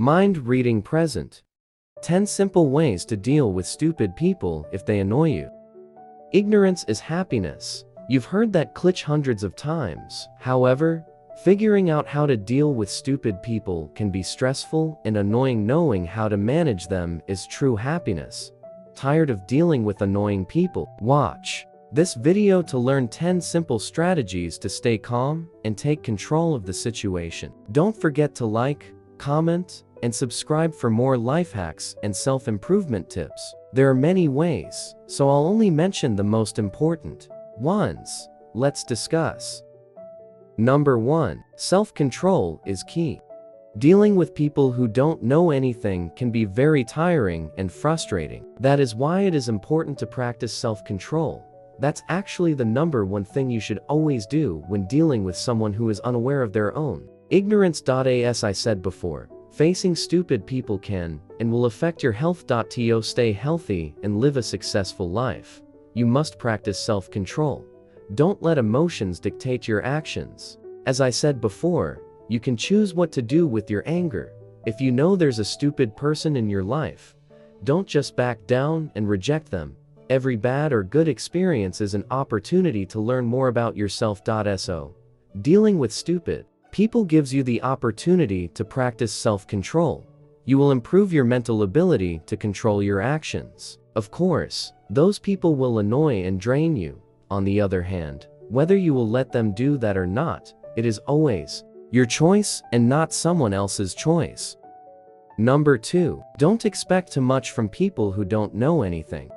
Mind reading present. 10 simple ways to deal with stupid people if they annoy you. Ignorance is happiness. You've heard that cliché hundreds of times. However, figuring out how to deal with stupid people can be stressful and annoying. Knowing how to manage them is true happiness. Tired of dealing with annoying people? Watch this video to learn 10 simple strategies to stay calm and take control of the situation. Don't forget to like, comment, and subscribe for more life hacks and self-improvement tips. There are many ways, so I'll only mention the most important ones. Let's discuss. Number 1. Self-control is key. Dealing with people who don't know anything can be very tiring and frustrating. That is why it is important to practice self-control. That's actually the number one thing you should always do when dealing with someone who is unaware of their own ignorance. As I said before, facing stupid people can and will affect your health. To stay healthy and live a successful life, you must practice self-control. Don't let emotions dictate your actions. As I said before, you can choose what to do with your anger. If you know there's a stupid person in your life, don't just back down and reject them. Every bad or good experience is an opportunity to learn more about yourself. So, dealing with stupid people gives you the opportunity to practice self-control. You will improve your mental ability to control your actions. Of course, those people will annoy and drain you. On the other hand, whether you will let them do that or not, it is always your choice and not someone else's choice. Number 2. Don't expect too much from people who don't know anything.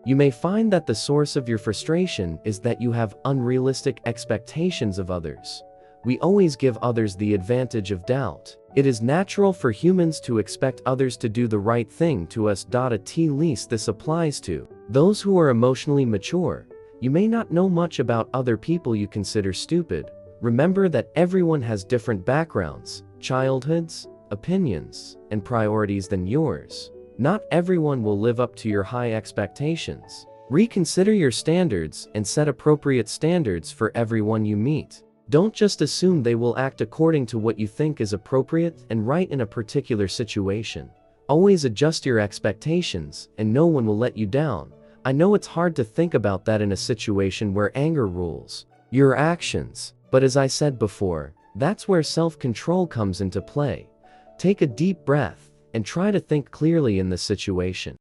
You may find that the source of your frustration is that you have unrealistic expectations of others. We always give others the advantage of doubt. It is natural for humans to expect others to do the right thing to us. At least this applies to those who are emotionally mature. You may not know much about other people you consider stupid. Remember that everyone has different backgrounds, childhoods, opinions, and priorities than yours. Not everyone will live up to your high expectations. Reconsider your standards and set appropriate standards for everyone you meet. Don't just assume they will act according to what you think is appropriate and right in a particular situation. Always adjust your expectations, and no one will let you down. I know it's hard to think about that in a situation where anger rules your actions. But as I said before, that's where self-control comes into play. Take a deep breath and try to think clearly in the situation.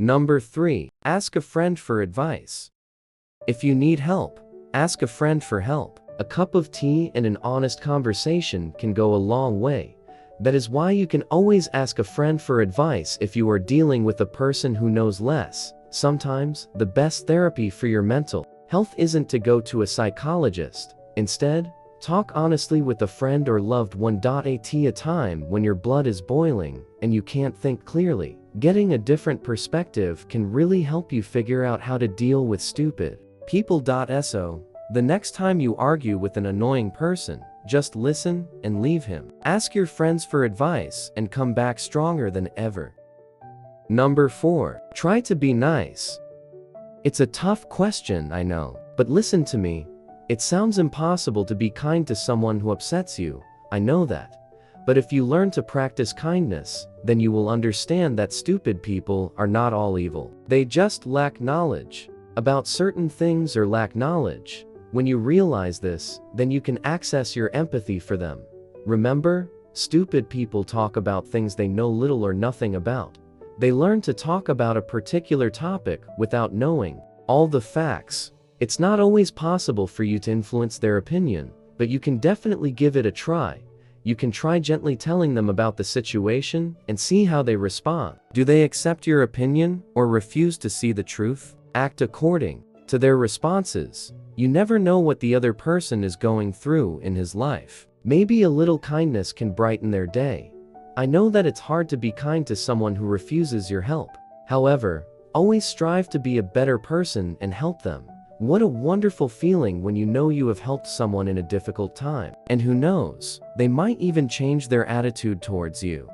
Number 3. Ask a friend for advice. If you need help, ask a friend for help. A cup of tea and an honest conversation can go a long way. That is why you can always ask a friend for advice if you are dealing with a person who knows less. Sometimes, the best therapy for your mental health isn't to go to a psychologist. Instead, talk honestly with a friend or loved one. At a time when your blood is boiling and you can't think clearly, getting a different perspective can really help you figure out how to deal with stupid people. So, the next time you argue with an annoying person, just listen and leave him. Ask your friends for advice and come back stronger than ever. Number 4. Try to be nice. It's a tough question, I know, but listen to me. It sounds impossible to be kind to someone who upsets you, I know that. But if you learn to practice kindness, then you will understand that stupid people are not all evil. They just lack knowledge about certain things or lack knowledge. When you realize this, then you can access your empathy for them. Remember, stupid people talk about things they know little or nothing about. They learn to talk about a particular topic without knowing all the facts. It's not always possible for you to influence their opinion, but you can definitely give it a try. You can try gently telling them about the situation and see how they respond. Do they accept your opinion or refuse to see the truth? Act according to their responses. You never know what the other person is going through in his life. Maybe a little kindness can brighten their day. I know that it's hard to be kind to someone who refuses your help. However, always strive to be a better person and help them. What a wonderful feeling when you know you have helped someone in a difficult time. And who knows, they might even change their attitude towards you.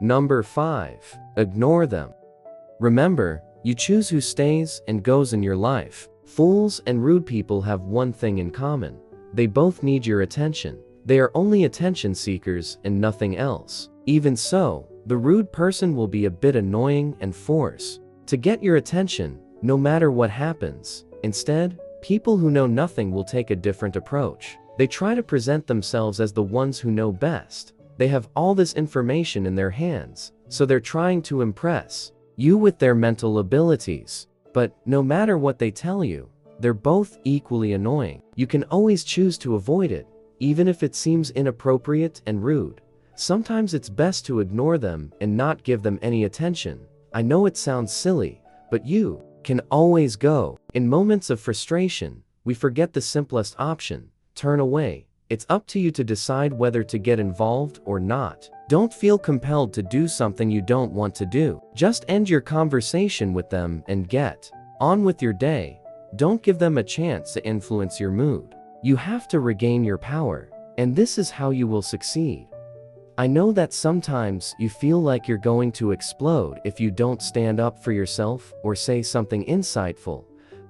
Number 5. Ignore them. Remember, you choose who stays and goes in your life. Fools and rude people have one thing in common. They both need your attention. They are only attention seekers and nothing else. Even so, the rude person will be a bit annoying and force to get your attention, no matter what happens. Instead, people who know nothing will take a different approach. They try to present themselves as the ones who know best. They have all this information in their hands, so they're trying to impress you with their mental abilities. But no matter what they tell you, they're both equally annoying. You can always choose to avoid it, even if it seems inappropriate and rude. Sometimes it's best to ignore them and not give them any attention. I know it sounds silly, but you can always go. In moments of frustration, we forget the simplest option: turn away. It's up to you to decide whether to get involved or not. Don't feel compelled to do something you don't want to do. Just end your conversation with them and get on with your day. Don't give them a chance to influence your mood. You have to regain your power, and this is how you will succeed. I know that sometimes you feel like you're going to explode if you don't stand up for yourself or say something insightful,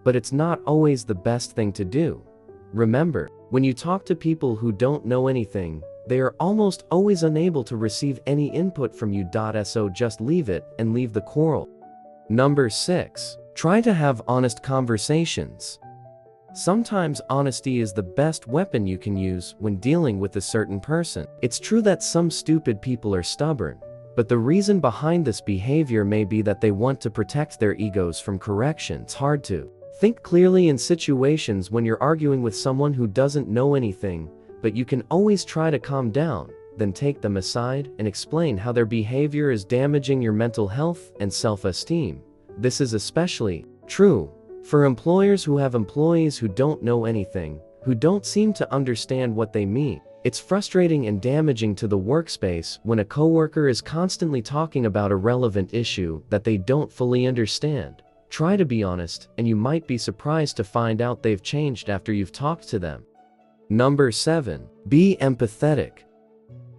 but it's not always the best thing to do. Remember, when you talk to people who don't know anything, they are almost always unable to receive any input from you. So just leave it and leave the quarrel. Number 6. Try to have honest conversations. Sometimes honesty is the best weapon you can use when dealing with a certain person. It's true that some stupid people are stubborn, but the reason behind this behavior may be that they want to protect their egos from correction. It's hard to think clearly in situations when you're arguing with someone who doesn't know anything, but you can always try to calm down, then take them aside and explain how their behavior is damaging your mental health and self-esteem. This is especially true for employers who have employees who don't know anything, who don't seem to understand what they mean. It's frustrating and damaging to the workspace when a coworker is constantly talking about a relevant issue that they don't fully understand. Try to be honest, and you might be surprised to find out they've changed after you've talked to them. Number 7. Be empathetic.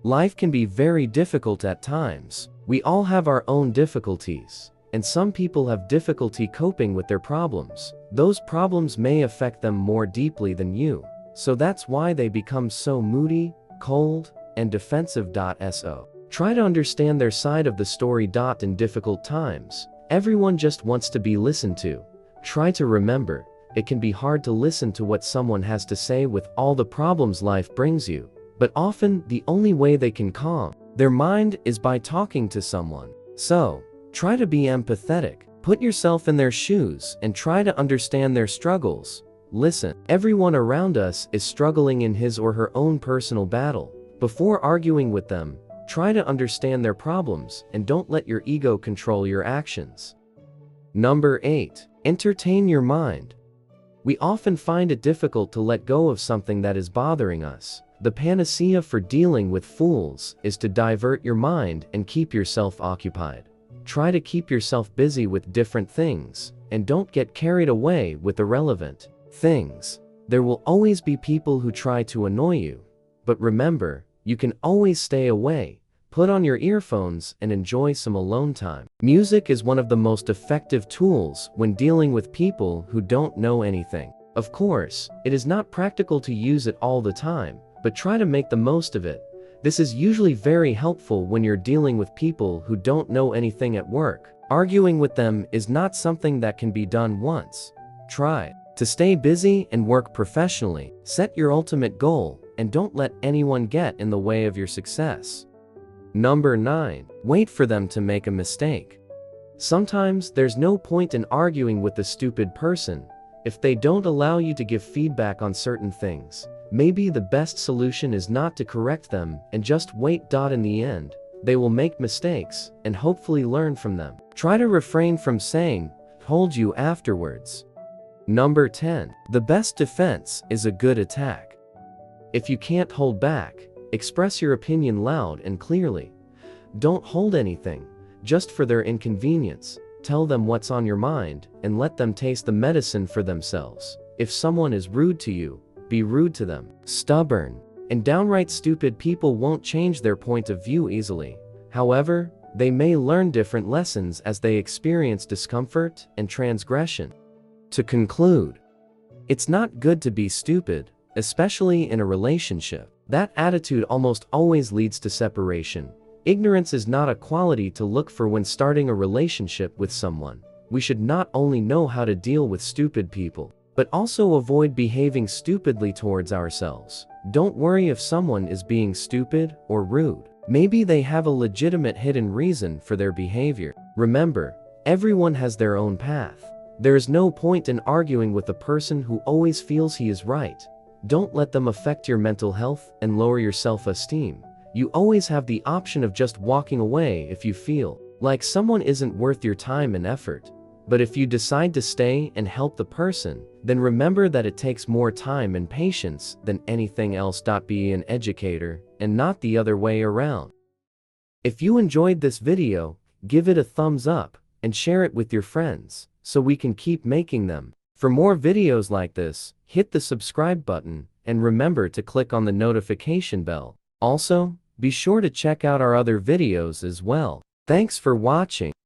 Life can be very difficult at times. We all have our own difficulties, and some people have difficulty coping with their problems. Those problems may affect them more deeply than you, so that's why they become so moody, cold, and defensive. So try to understand their side of the story. In difficult times, everyone just wants to be listened to. Try to remember, it can be hard to listen to what someone has to say with all the problems life brings you, but often the only way they can calm their mind is by talking to someone. So try to be empathetic. Put yourself in their shoes and try to understand their struggles. Listen, everyone around us is struggling in his or her own personal battle. Before arguing with them, try to understand their problems and don't let your ego control your actions. Number 8. Entertain your mind. We often find it difficult to let go of something that is bothering us. The panacea for dealing with fools is to divert your mind and keep yourself occupied. Try to keep yourself busy with different things, and don't get carried away with irrelevant things. There will always be people who try to annoy you, but remember, you can always stay away. Put on your earphones and enjoy some alone time. Music is one of the most effective tools when dealing with people who don't know anything. Of course, it is not practical to use it all the time, but try to make the most of it. This is usually very helpful when you're dealing with people who don't know anything at work. Arguing with them is not something that can be done once. Try to stay busy and work professionally. Set your ultimate goal and don't let anyone get in the way of your success. Number 9. Wait for them to make a mistake. Sometimes there's no point in arguing with a stupid person if they don't allow you to give feedback on certain things. Maybe the best solution is not to correct them and just wait. In the end, they will make mistakes and hopefully learn from them. Try to refrain from saying, "Told you" afterwards. Number 10. The best defense is a good attack. If you can't hold back, express your opinion loud and clearly. Don't hold anything, just for their inconvenience. Tell them what's on your mind and let them taste the medicine for themselves. If someone is rude to you, be rude to them. Stubborn and downright stupid people won't change their point of view easily. However, they may learn different lessons as they experience discomfort and transgression. To conclude, it's not good to be stupid, especially in a relationship. That attitude almost always leads to separation. Ignorance is not a quality to look for when starting a relationship with someone. We should not only know how to deal with stupid people, but also avoid behaving stupidly towards ourselves. Don't worry if someone is being stupid or rude. Maybe they have a legitimate hidden reason for their behavior. Remember, everyone has their own path. There is no point in arguing with a person who always feels he is right. Don't let them affect your mental health and lower your self-esteem. You always have the option of just walking away if you feel like someone isn't worth your time and effort. But if you decide to stay and help the person, then remember that it takes more time and patience than anything else. Be an educator, and not the other way around. If you enjoyed this video, give it a thumbs up, and share it with your friends, so we can keep making them. For more videos like this, hit the subscribe button, and remember to click on the notification bell. Also, be sure to check out our other videos as well. Thanks for watching.